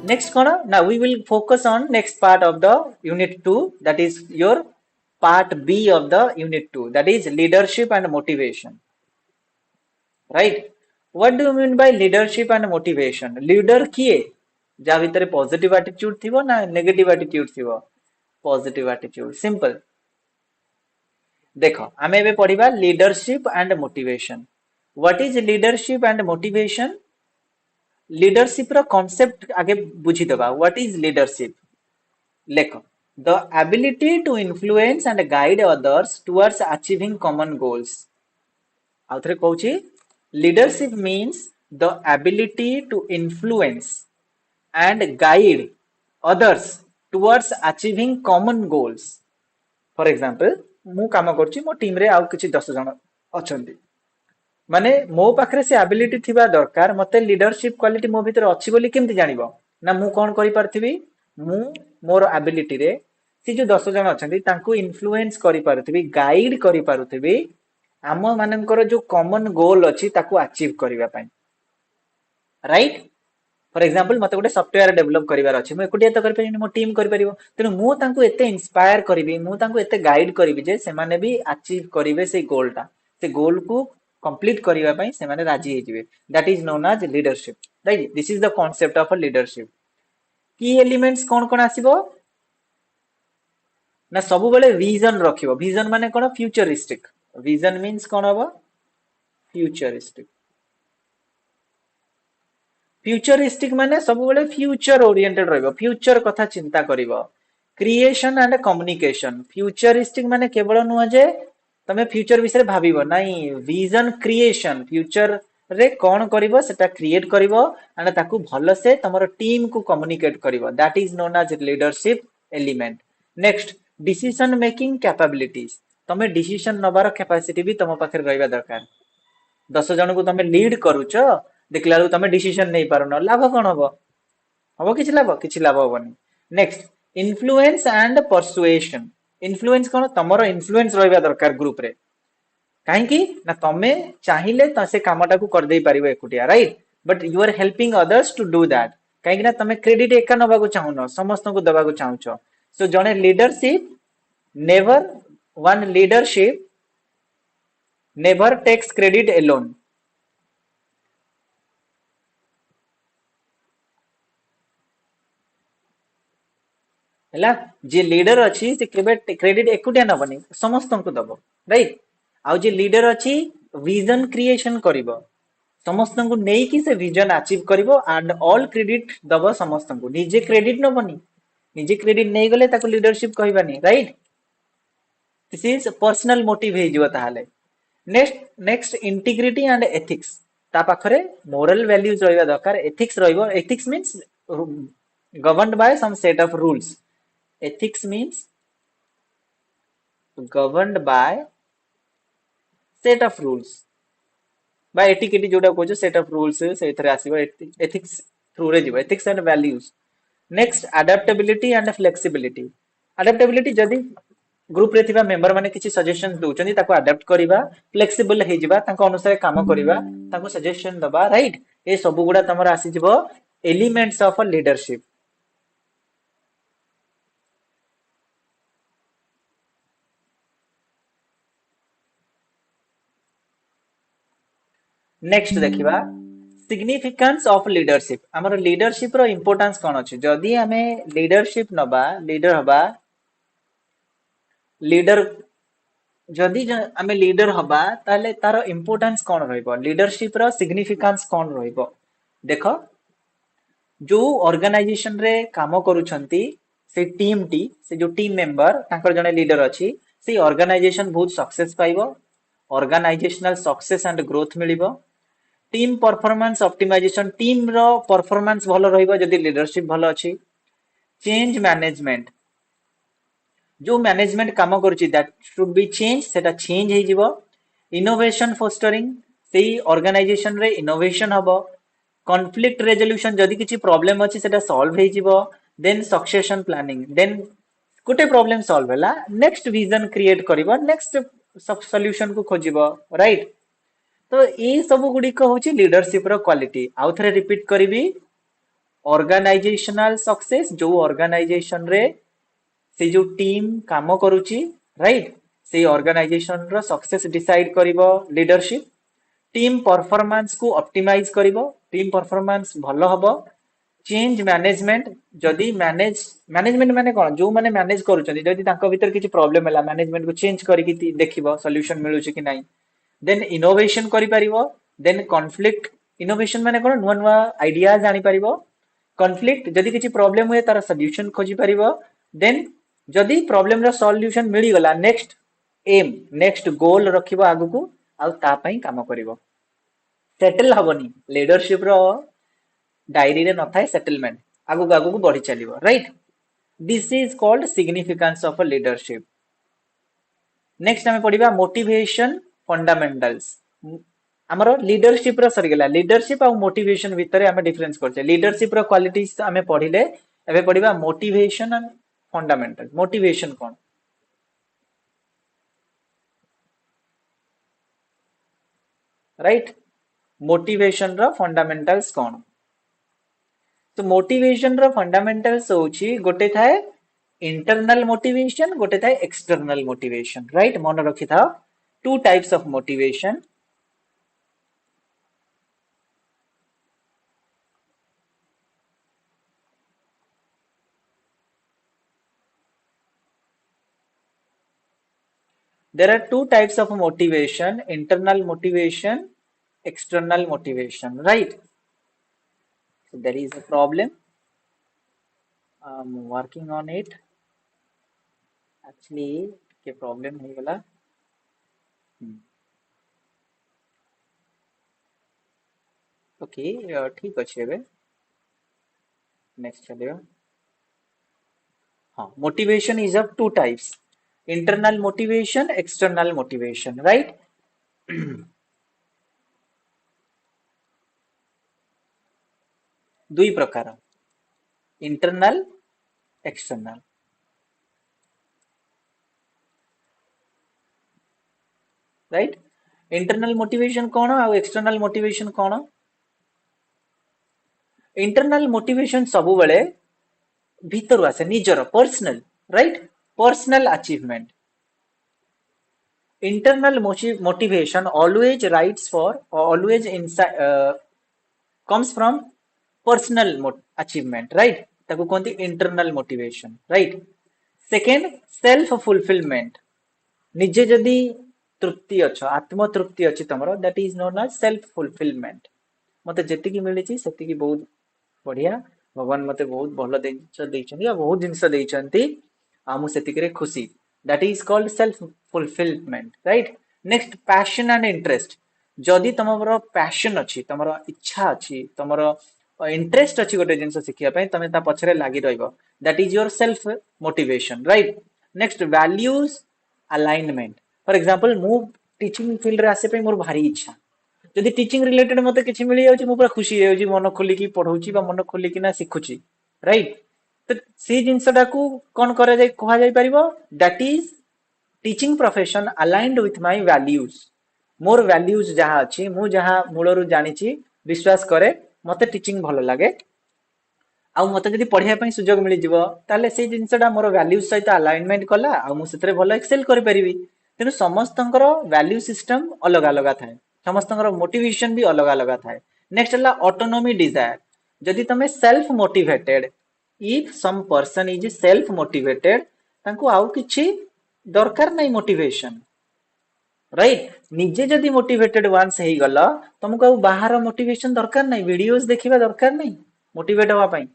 Next kona, now we will focus on next part of the unit 2, that is your part B of the unit 2, that is leadership and motivation. Right? What do you mean by leadership and motivation? Leader किए जा भितर positive attitude थिबो ना negative attitude थिबो? Positive attitude, simple. देखो आमे एबे पढिबा leadership and motivation. What is leadership and motivation? Leadership रो कांसेप्ट आगे बुझी दबा. What is leadership? लेखो, the ability to influence and guide others towards achieving common goals. आउथरे कहूची, leadership means the ability to influence and guide others towards achieving common goals. For example, मु काम करची मो टीम रे आउ किछि 10 जण अछंती, माने मो पाखरे से एबिलिटी थिबा दरकार. मते लीडरशिप क्वालिटी मो भीतर अछि बोली केमति जानिबो ना मु कोन करि पारथिबी? मु मोर एबिलिटी रे से जो 10 जण अछंती तांको इन्फ्लुएंस करि पारुथिबी, गाइड करि पारुथिबी आम मानकर जो कॉमन गोल अच्छी ताकू अचीव करबा पई. राइट? फॉर एग्जांपल मते गोटे सॉफ्टवेयर डेवलप करिवार अछि, मु एकुटिया त करि परिबिनी, मो टीम करि परिबो. तेनु मु तांको एते इंस्पायर करबी, मु तांको एते गाइड करबी जे से माने भी अचीव करिवे से गोलटा. से गोल को कंप्लीट करबा पई से माने राजी हे जिवे. That is known as leadership. Right? This is the concept of a leadership. की एलिमेंट्स कोन कोन आसीबो ना? सब बेले विजन रखिबो. विजन माने कोन? फ्यूचरिस्टिक. विजन मीन्स कोन हबो? फ्यूचरिस्टिक. फ्यूचरिस्टिक माने सब बेले फ्यूचर ओरिएंटेड रहइबो, फ्यूचर कथा चिंता करिवो. Creation and communication. फ्यूचरिस्टिक माने केवल नुह जे तमे फ्यूचर विषय भाबिबो नाही, विजन क्रिएशन, फ्यूचर रे कोन करिवो सेटा क्रिएट करिवो एंड ताकू भलो से तमरो टीम को कम्युनिकेट करिवो. That is known as leadership element. Next, decision making capabilities. तमे डिसीजन नबार कैपेसिटी भी तम पाखरे रहइबा दरकार. 10 जन को तमे लीड करूछ, देखला बेलू तमे डिसीजन नहीं पारुन, लाभ कोन हबो? हबो किछि लाभ? किछि लाभ हबोनी. Next, influence and persuasion. Influence कोन? तमरो इन्फ्लुएंस रहइबा दरकार ग्रुप रे. काहे कि ना तमे चाहिले त से कामटा को कर देई परिबो एकुटिया. Right? But you are helping others to do that. काहे कि ना तमे क्रेडिट एका नबा को चाहुनो, समस्त को दबा को चाहुचो. सो जने leadership never, one leadership never takes credit alone. हैला, जे लीडर अछि से केबे क्रेडिट एकुटिया नबनी, समस्त को दबो. राइट? आउ जे लीडर अछि विजन क्रिएशन करिवो, समस्त को नेई कि से विजन अचीव करिवो एंड ऑल क्रेडिट दबो समस्त को. निजे क्रेडिट नबनी, निजे क्रेडिट नहीं गले ताको लीडरशिप कहबानी. Right? This is personal motive हे जिवो ताहाले. Next integrity and ethics. ता पाखरे मोरल वैल्यूज रहिबा दरकार. एथिक्स रहिबो. Ethics means governed by some set of rules. Ethics means governed by set of rules. by etiquette जोटा कहजो set of rules से इथरे आसीबो. ethics थ्रू रे जिवो. ethics and values. Next, adaptability and flexibility. adaptability जदी group रे थिबा member माने किछि suggestion दोचंदी ताको अडॉप्ट करिबा, फ्लेक्सिबल हे जिबा, ताको अनुसार काम करिबा, ताको सजेशन दबा. राइट? ए सब गुडा तमरा आसी जिवो elements of a leadership. Next देखिबा सिग्निफिकेंस ऑफ लीडरशिप. हमर लीडरशिप रो इंपोर्टेंस कोन अछि? जदी हमें लीडरशिप नबा, लीडर हबा, लीडर जदि आमे लीडर हबा ताले तार इंपोर्टेंस कोन रहइबो? लीडरशिप रो सिग्निफिकेंस कोन रहइबो? देखो, जो ऑर्गेनाइजेशन रे काम करूछंती से टीम टी, से जो टीम मेंबर तांकर जने लीडर अछि, से ऑर्गेनाइजेशन बहुत सक्सेस पाइबो. ऑर्गेनाइजेशनल सक्सेस एंड ग्रोथ मिलिबो. Team performance optimisation. टीम रो परफॉर्मेंस भलो रहइबो जदि लीडरशिप भलो अछि. Change management. जो मैनेजमेंट काम करूची दैट शुड बी चेंज, सेटा चेंज हे जिवो. Innovation fostering. सेही ऑर्गेनाइजेशन रे इनोवेशन हबो. Conflict resolution. जदि किछि प्रॉब्लम अछि सेटा सॉल्व हे जिवो. Then succession planning. देन गोटे प्रॉब्लम सॉल्व होला, नेक्स्ट विजन क्रिएट करिवो, नेक्स्ट सॉल्यूशन को खोजिबो. राइट? तो ये सब गुडी को होची लीडरशिप रो क्वालिटी. आउ थरे रिपीट करिवि. ऑर्गेनाइजेशनल सक्सेस जो ऑर्गेनाइजेशन रे से जो टीम काम करूची राइट से ऑर्गेनाइजेशन रो सक्सेस डिसाइड करिवो लीडरशिप टीम परफॉर्मेंस को ऑप्टिमाइज करिवो टीम परफॉर्मेंस भलो हबो चेंज मैनेजमेंट जदि मैनेजमेंट माने कोन जो माने मैनेज करूचंदी जदि तांको भीतर किछि प्रॉब्लम हला मैनेजमेंट को चेंज करिकि देखिबो सॉल्यूशन मिलुची कि नाही देन इनोवेशन करि परिबो देन कॉन्फ्लिक्ट इनोवेशन माने कोन नुवा नुवा आइडियाज आनी परिबो कॉन्फ्लिक्ट जदि किछि प्रॉब्लम हुए तार सॉल्यूशन खोजी परिबो देन जदि प्रॉब्लम रो सॉल्यूशन मिली गला नेक्स्ट एम नेक्स्ट गोल रखिबो आगु को आ ता पई काम करिवो सेटल हबनी लीडरशिप रो डायरी रे न थाए सेटलमेंट आगु आगु को बढ़ी चलिबो right this is called significance of a leadership next हमें पढ़िबा मोटिवेशन फंडामेंटल्स हमरो लीडरशिप रो सरी गेला लीडरशिप आ मोटिवेशन भितरे हमें डिफरेंस करछे लीडरशिप रो क्वालिटीज हमें पढ़िले एबे पढ़िबा मोटिवेशन एंड फंडामेंटल मोटिवेशन कोन राइट मोटिवेशन रो फंडामेंटल्स कोन तो मोटिवेशन रो फंडामेंटल्स होची गोटे थाए इंटरनल मोटिवेशन गोटे थाए एक्सटर्नल मोटिवेशन राइट मन रखि था two types of motivation there are two types of motivation internal motivation external motivation right so there is a problem I'm working on it actually के problem है गला okay ठीक अछि एबे नेक्स्ट चलियो हाँ motivation is of two types internal motivation external motivation right दुई प्रकार internal external right internal motivation कौन आ एक्सटर्नल मोटिवेशन कौन इंटरनल मोटिवेशन सब बेले भीतर आसे निजर personal right personal achievement internal motivation always writes for or always inside comes from personal achievement right ताको कहते internal motivation right second self fulfillment निजे जदि तृप्ति अच्छ आत्म तृप्ति अच्छी तमरो that is known as self fulfillment मते जेतिकी मिलिची सेतिकी बहुत बढ़िया भगवान मते बहुत भलो जिनस देइछन्ती आ बहुत जिनस देइछन्ती आ मु सेतिकी रे खुशी that is called self fulfillment right next passion and interest जदि तमरो पैशन अछि तमरो इच्छा अछि तमरो इंटरेस्ट अछि गोटे जिनस सिखिया पय तमे ता पछरे लागि रहइबो that is your self motivation right next values alignment for example मु टीचिंग फील्ड रे आसे पय मोर भारी इच्छा जदि टीचिंग रिलेटेड मते किछि मिली जाउची मु पूरा खुशी जाउची मन खोली की पढौची बा मन खोली की ना सिखुची राइट तो सी जिनसटा को कोन करे जाय कहा जाय परिबो that is teaching profession aligned with my values मोर वैल्यूज जहा अछि मु जहा मूलरु जानिची विश्वास करे मते टीचिंग भलो लागे आ मते जदि पढिया पई सुजोग मिली जिवो ताले से जिनसटा मोर वैल्यूज सहित अलाइनमेंट कला आ मु सेतरे भलो एक्सेल करि परिबी तेनु समस्तंकर वैल्यू सिस्टम अलग अलग थाए समस्तंकर मोटिवेशन भी अलग अलग थाए नेक्स्ट हला ऑटोनॉमी डिजायर जदि तमे self motivated if some person is self motivated तांको आउ किछि दरकार नहीं मोटिवेशन राइट निजे जदि मोटिवेटेड वांस हे गला तुमको आउ बाहर मोटिवेशन दरकार नहीं वीडियोस देखिबा दरकार नहीं मोटिवेट होवा पई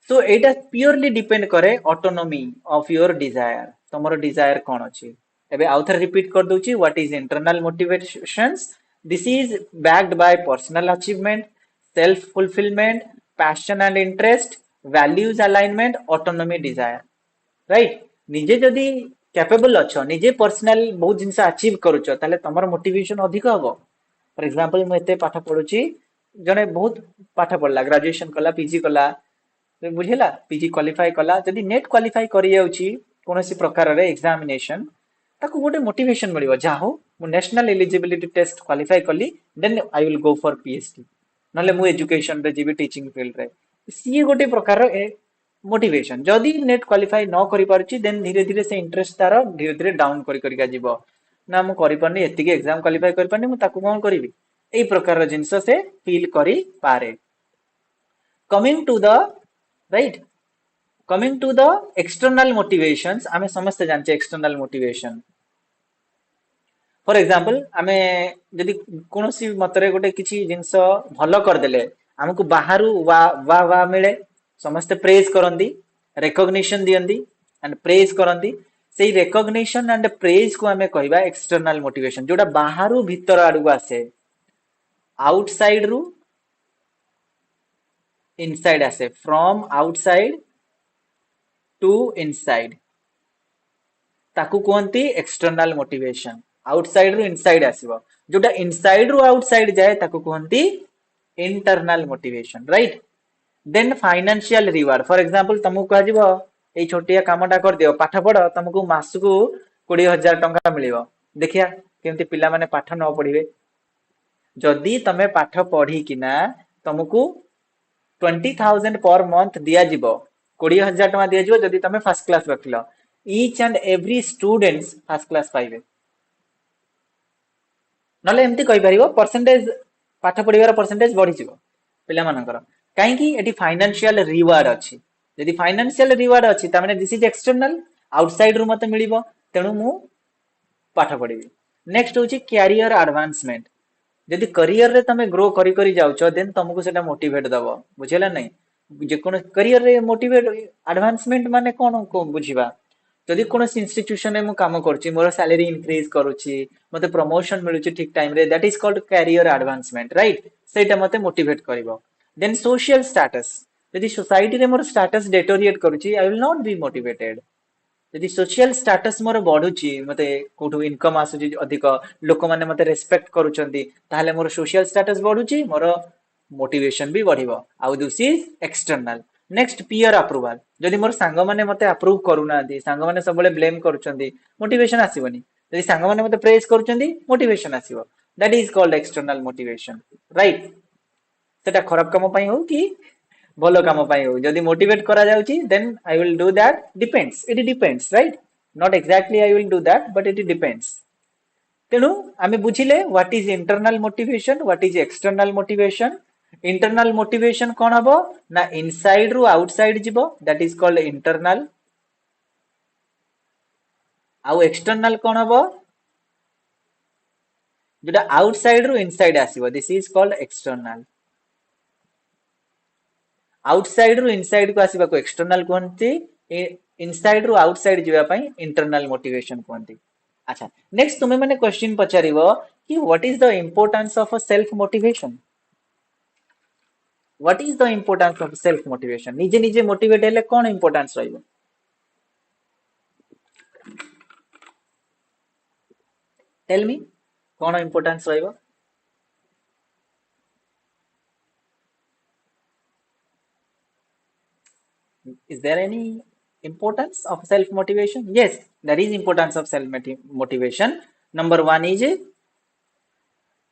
सो एटा प्योरली डिपेंड करे ऑटोनॉमी ऑफ योर डिजायर तमरो डिजायर कोन अछि एबे आउथर रिपीट कर दोची what is internal motivations this is backed by personal achievement self fulfilment passion and interest values alignment autonomy desire right निजे जदि कैपेबल अच्छो निजे पर्सनल बहुत जिनस अचीव करूछ ताले तमर मोटिवेशन अधिक हबो फॉर एग्जांपल म एते पाठ पढुची जने बहुत पाठ पढला ग्रेजुएशन कला पीजी कला बुझिला पीजी क्वालिफाई कला जदि नेट क्वालिफाई करि जाउची कोनोसी प्रकार रे एग्जामिनेशन ताको गोटे मोटिवेशन मिलिबो जाहो मु नेशनल एलिजिबिलिटी टेस्ट क्वालिफाई कली then I will go for PhD नले मु एजुकेशन रे जीबी टीचिंग फील्ड रे सी गोटे प्रकार मोटिवेशन जदि नेट क्वालिफाई न करि पारुची देन धीरे धीरे से इंटरेस्ट तार धीरे धीरे डाउन करी करिका जीवो ना मु करि पारनी एतिके एग्जाम क्वालिफाई करि पारनी मु ताकू कोन करिवि एई प्रकार जिंस से फील करि पारे coming to the right coming to the external motivations आमे समस्त जानचे एक्सटर्नल मोटिवेशन फॉर एग्जांपल आमे जदि कोनोसी मतरे गोटे किछि जिंस भलो कर देले हमकु बाहरु वा वा वा मिले समस्त प्रेज करंदी रिकॉग्निशन दियंदी एंड प्रेज करंदी सेही रिकॉग्निशन एंड प्रेज को आमे कहबा एक्सटर्नल मोटिवेशन जोटा बाहरु भीतर आडू आसे आउटसाइड रु इनसाइड आसे फ्रॉम आउटसाइड टू इनसाइड ताकू कहती एक्सटर्नल मोटिवेशन आउटसाइड रु इनसाइड आसीबो जोटा इनसाइड रु आउटसाइड जाए ताकू कहती internal motivation right then financial reward for example तुमको कह जिवो ए छोटिया कामटा कर दियो पाठ पढ़ तुमको मासकू 20,000 टंका मिलिबो देखिया केमती पिला माने पाठ न पढ़िबे जदि तमे पाठ पढ़ी किना तुमको 20,000 पर मंथ दिया जिवो 20,000 टंका दिया जिवो जदि तमे फर्स्ट क्लास रखिलो each and every students first class पाइबे नले एमती कहि परिबो परसेंटेज पाठ पढ़िबार परसेंटेज बढ़ी जिवो पिला मानकर काहे कि एटी फाइनेंशियल रिवार्ड अछि यदि फाइनेंशियल रिवार्ड अछि त माने दिस इज एक्सटर्नल आउटसाइड रु मते मिलिबो तेनु मु पाठ पढ़िबी नेक्स्ट होची कैरियर एडवांसमेंट यदि करियर रे तमे ग्रो करी करी जाउछो देन तुमको सेटा मोटिवेट दबो बुझेला नै जे कोन करियर रे मोटिवेट एडवांसमेंट माने कोन को बुझिबा जदि कोन इंस्टीट्यूशन रे मु काम करछि मोर सैलरी इंक्रीज करूछि मते प्रमोशन मिलुछि ठीक टाइम रे that is called career advancement right सेटा मते मोटिवेट करिवो देन सोशल स्टेटस यदि सोसाइटी रे मोर स्टेटस डेटोरिएट करूछि I will not be motivated यदि सोशल स्टेटस मोर बढ़ुछि मते कोठु इनकम आसुछि अधिक लोक माने मते रेस्पेक्ट करूछंती ताहले मोर सोशल स्टेटस बढ़ुछि मोर मोटिवेशन भी बढ़िबो आउ this is external next peer approval जदि मोर सांग माने मते अप्रूव करूनांती सांग माने सबले ब्लेम करूछंती मोटिवेशन आसीबनी यदि सांग माने मते प्रेज करूछंती मोटिवेशन आसीबो that is called external motivation right सेटा खराब काम पई हो कि भलो काम पाई हो जदि मोटिवेट करा जाउची then I will do that depends it depends right not exactly I will do that but it depends तेनु आमे बुझिले what is internal motivation what is external motivation internal motivation कोन हबो ना इनसाइड रु आउटसाइड जिवो दैट इज कॉल्ड इंटरनल आउ external कोन हबो जेटा आउटसाइड रु इनसाइड आसीबो this is called external outside रु इनसाइड को आसीबा को एक्सटर्नल कहंती इनसाइड रु आउटसाइड जिबा पई इंटरनल मोटिवेशन कहंती अच्छा नेक्स्ट तुमे माने क्वेश्चन पचारिबो कि what is the importance of a self motivation what is the importance of self motivation निजे निजे मोटिवेट हेले कोन इंपोर्टेंस रहइबो टेल मी कोन इंपोर्टेंस रहइबो is there any importance of self motivation yes there is importance of self motivation number 1 is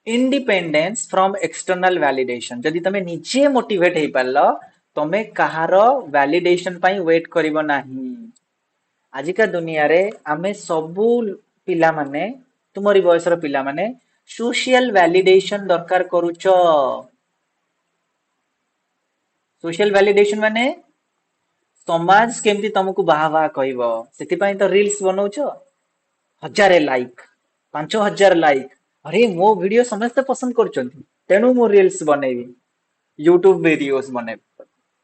independence from external validation जदि तमे निजे मोटिवेट हे परलो तमे कहारो वैलिडेशन पई वेट करिवो नाही आजिका दुनिया रे आमे सबु पिला माने तुमरी बयसर पिला माने सोशल वैलिडेशन दरकार करूचो सोशल वैलिडेशन माने समाज केमती तुमको बाहा बाहा कहबो सेति पई तो रील्स बनाउछो 1000 लाइक 5000 लाइक अरे मो वीडियो समस्त पसंद करचंती तेनु मो रील्स बनेबी यूट्यूब वीडियोस बने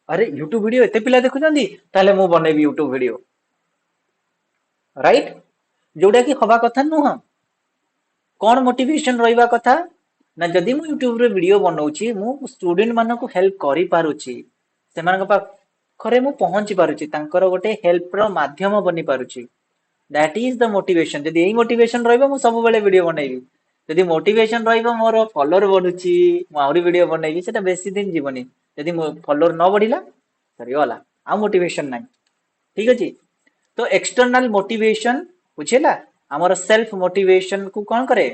अरे यूट्यूब वीडियो एते पिला देखुचंती ताले मो बनेबी यूट्यूब वीडियो राइट जोडा की हवा कथा नुह कोन मोटिवेशन रहिबा कथा ना जदि मु यूट्यूब रे वीडियो बनाउची मु स्टूडेंट मानको को हेल्प करि पारुची सेमान पा खरे मु पहुंची पारुची तांकर गोटे हेल्प रो माध्यम बनी पारुची दैट इज द मोटिवेशन जदि एई मोटिवेशन रहइबो मु सब बेले वीडियो बनाइबी जदि मोटिवेशन रहइबो मोर फॉलोअर बढ़ुची मु आउरी वीडियो बनाइबी सेटा बेसी दिन जीवनी जदि मो फॉलोअर न बढ़िला सरी वाला आ मोटिवेशन नाही ठीक अछि तो एक्सटर्नल मोटिवेशन बुझेला हमर सेल्फ मोटिवेशन को कोन करे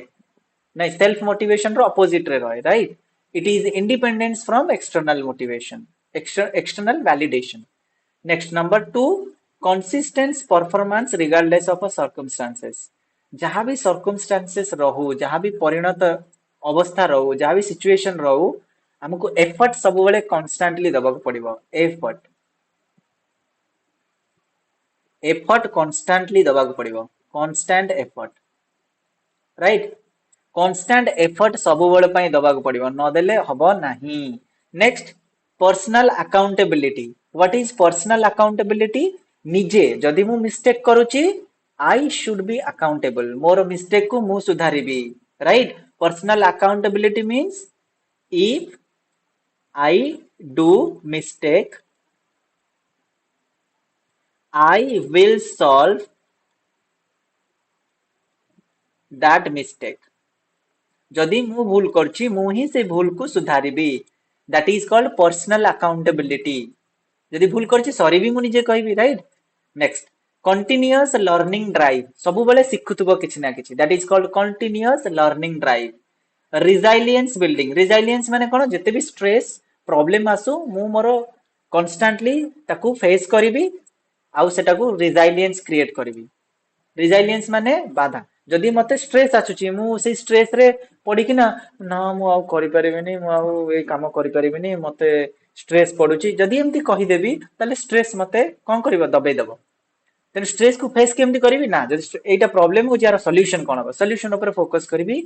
नहीं सेल्फ मोटिवेशन रो अपोजिट रे रहे right it is independence from external motivation external validation. Next, number 2, consistent performance regardless of a circumstances. जहाँ भी circumstances रहू, जहाँ भी परिणत अवस्था रहू, जहाँ भी situation रहू, हमको effort सब बड़े constantly दबाक पड़िबो. effort constantly दबाक पड़िबो. constant effort. Right? Constant effort ସବୁବେଳେ ପାଇଁ ଦବାକୁ ପଡିବ, ନଦେଲେ ହବ ନାହିଁ. Next, personal accountability. What is personal accountability? ନିଜେ ଯଦି ମୁଁ mistake କରୁଛି, I should be accountable. ମୋର mistake କୁ ମୁଁ ସୁଧାରିବି. Right? Personal accountability means if I do mistake, I will solve that mistake. जदि मु भूल करछि मु ही से भूल को सुधारिबी. That is called personal accountability. जदि भूल करछि सॉरी भी मु निजे कहबी. Right? Next, continuous learning drive. सब बेले सिखुतबो किछि ना किछि. That is called continuous learning drive. Resilience building. Resilience माने कोन? जते भी स्ट्रेस प्रॉब्लम आसु मु मोर कांस्टेंटली ताकू फेस करिबी आउ सेटाकू रिजाइलियंस क्रिएट करिबी. रिजाइलियंस माने बाधा. जदि मते स्ट्रेस आछुची मु से स्ट्रेस रे पड़ी ना ना मु आउ करि परिबिनी, मु आउ ए काम करि परिबिनी, मते स्ट्रेस पडुची, जदि एमती कहि देबी ताले स्ट्रेस मते कोन करबो? दबे दबो. तेन स्ट्रेस को फेस केमती करिबी ना, जदि एटा प्रॉब्लम हो यार सॉल्यूशन कोन हो, सॉल्यूशन ऊपर फोकस करिबी.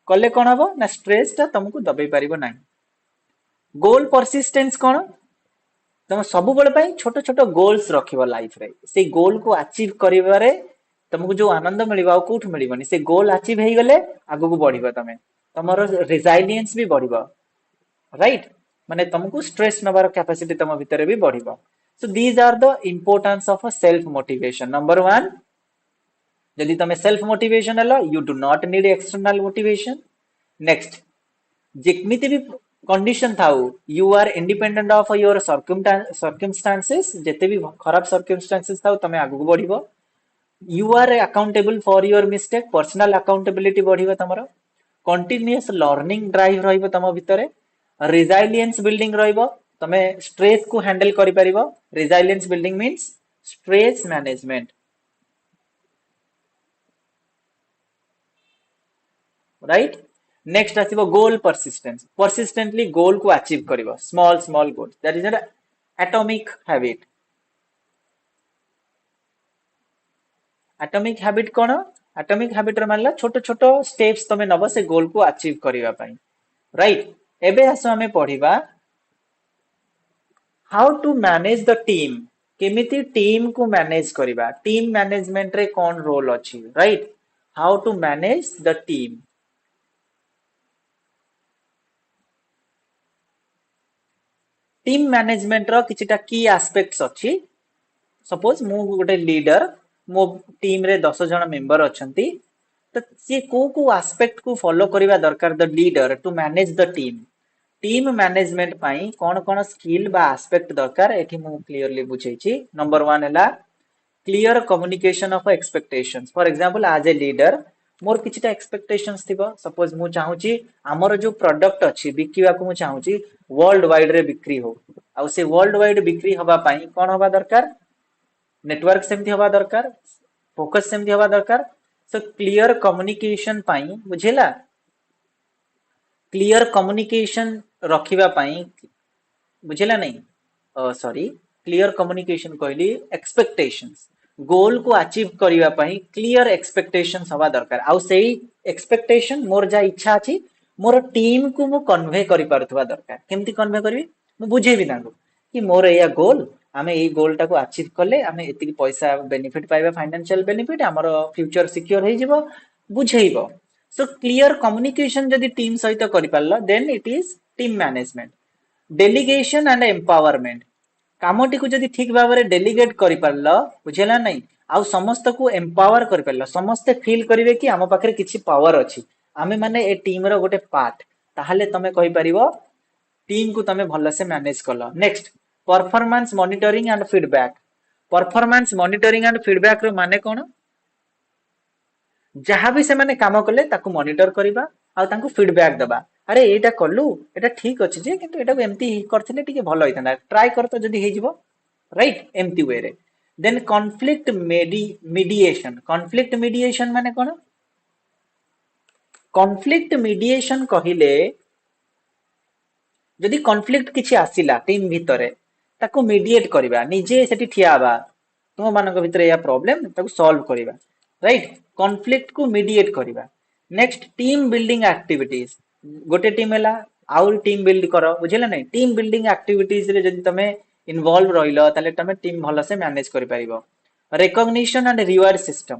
कले कोन हबो ना स्ट्रेस ता तुमको दबे परिबो नाही. गोल परसिस्टेंस कोन? तुम सब बेले छोट छोट गोल्स रखिबो लाइफ रे. से गोल को अचीव करिबारे तुमको जो आनंद मिलिबा कोठ मिलिबनी. से गोल अचीव हेई गले आगु को बढ़िबो. तमे तमरो रिजाइलियंस भी बढ़िबो. राइट? माने तुमको स्ट्रेस नबार कैपेसिटी तम भीतर भी बढ़िबो. So these are the importance of a self motivation. Number 1, जदि तमे सेल्फ मोटिवेशन हलो, you do not need external motivation. Next, जेमिति भी कंडीशन थाउ, you are independent of your circumstances. जेते भी खराब सर्कमस्टांसेस थाउ तमे आगु बढ़िबो. You are accountable for your mistake. Personal accountability बढ़िबो तमरो. कंटीन्यूअस लर्निंग ड्राइव रहइबो तम भितरे. रिजाइलियंस बिल्डिंग रहइबो. तमे स्ट्रेस को हैंडल करि परिबो. Resilience building means stress management. Right? Next आसीबो गोल परसिस्टेंस. परसिस्टेंटली गोल को अचीव करिवो. Small small goal. That is an atomic habit. Atomic habit कोन? एटॉमिक हैबिट र मानला छोट छोट स्टेप्स तमे नबो से गोल को अचीव करिवा पई. राइट? एबे आसो हमें पढिबा how to manage the team. केमिति टीम को मैनेज करिबा. टीम मैनेजमेंट रे कोन रोल अछि. Right? How to manage the team. Team management रो किछिटा की एस्पेक्ट्स अछि. सपोज मु गोटे लीडर, मो टीम रे 10 जण मेंबर अछंती, तो सी को एस्पेक्ट को फॉलो करिवा दरकार the leader to manage the team. Team management पाई कोन कोन स्किल बा एस्पेक्ट दरकार एठी मु क्लियरली बुझैछि. नंबर 1 हैला clear communication of expectations. For example as a leader मोर किछिटा एक्सपेक्टेशंस थिबो. सपोज मु चाहूची हमर जो प्रोडक्ट अछि बिकिवा को मु चाहूची वर्ल्ड वाइड रे बिक्री हो. आ से वर्ल्ड वाइड बिक्री हवा पाई कोन हवा दरकार? नेटवर्क सेमती हवा दरकार, फोकस सेमती हवा दरकार. सो क्लियर कम्युनिकेशन पाई बुझेला. क्लियर कम्युनिकेशन रखिबा पाई बुझेला नहीं. सॉरी, क्लियर कम्युनिकेशन कहली एक्सपेक्टेशंस. गोल को अचीव करिवा पाई क्लियर एक्सपेक्टेशंस हवा दरकार. आउ सेही एक्सपेक्टेशन मोर जा इच्छा अछि मोर टीम को मु कन्वे करि पारथवा दरकार. केमती कन्वे करबी? मु बुझेबी तांको कि मोर एया गोल, आमे एई गोल टाको अचीव करले आमे एतिकी पैसा बेनिफिट पाइबा, फाइनेंशियल बेनिफिट, हमर फ्यूचर सिक्योर होई जिवो. बुझेइबो. सो क्लियर कम्युनिकेशन जदि टीम सहित करि पारला then it is team management. Delegation and empowerment. कामटी को जदि ठीक भाव में डेलीगेट करि पारला बुझेला नहीं, आउ समस्त को एम्पावर करि पारला, समस्त फील करिवे कि हम पाखरे किछि पावर अछि, आमे माने ए टीम रो गोटे पार्ट, ताहाले तमे कहि परिबो टीम को तमे भलो से मैनेज करलो. Next, performance monitoring and feedback. Performance monitoring and feedback रो माने कोन? जहां भी से माने काम कले ताको मॉनिटर करिबा आ ताको फीडबैक दबा. अरे एटा कलु एटा ठीक अछि जे किंतु एटा एमती करथिले टिके भलो होइतंदा ट्राई कर तो जदी हे जिवो राइट एमती वे रे देन कॉन्फ्लिक्ट मीडिएशन माने कोन कॉन्फ्लिक्ट मीडिएशन कहिले जदि कॉन्फ्लिक्ट किछि आसिला टीम भितरे ताको मीडिएट करिबा निजे सेठी ठिया बा तुम मानक भितरे या प्रॉब्लम ताको सॉल्व करिबा राइट कॉन्फ्लिक्ट को मीडिएट करिबा नेक्स्ट टीम बिल्डिंग एक्टिविटीज गोटे टीम हैला आउर टीम बिल्ड करो बुझिला नै टीम बिल्डिंग एक्टिविटीज रे जदि तमे इन्वॉल्व रहिलो ताले तमे टीम भलो से मैनेज करि परिबो रिकॉग्निशन एंड रिवार्ड सिस्टम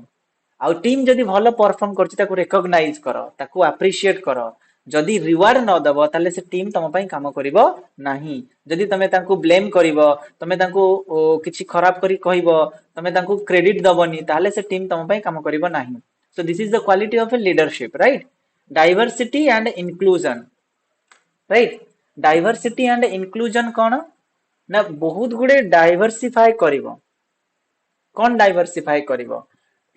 आउ टीम जदि भलो परफॉर्म करछि ताको रिकॉग्नाइज करो ताको एप्रिशिएट करो जदि रिवार्ड न दबो ताले से टीम तम पई काम करिवो नाही जदि तमे तांको ब्लेम करिवो तमे तांको किछि खराब करी कहिवो तमे तांको क्रेडिट दबोनी ताले से टीम तम पई काम करिवो नाही so this is the quality of a leadership right diversity and inclusion right diversity and inclusion कोन ना बहुत गुडे डाइवर्सिफाई करिवो कौन डाइवर्सिफाई करिवो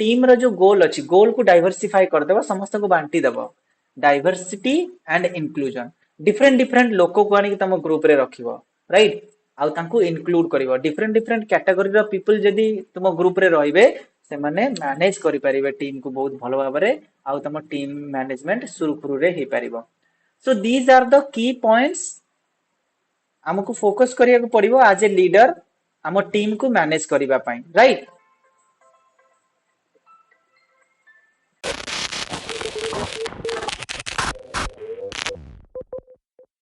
टीम रो जो गोल अछि गोल को डाइवर्सिफाई कर देबो समस्त को बांटी देबो diversity and inclusion different different लोको को आनी तम ग्रुप रे रखिवो राइट आउ तांको इंक्लूड करिवो डिफरेंट डिफरेंट कैटेगरी रो पीपल जदी तुम ग्रुप रे रहिबे से माने मैनेज करि परिबे टीम को बहुत भलो भाबरे आउ तम टीम मैनेजमेंट सुरखुरु रे हे परिबो so these are the key points हमको फोकस करिया को पड़िबो एज ए लीडर हम टीम को मैनेज करिबा पई राइट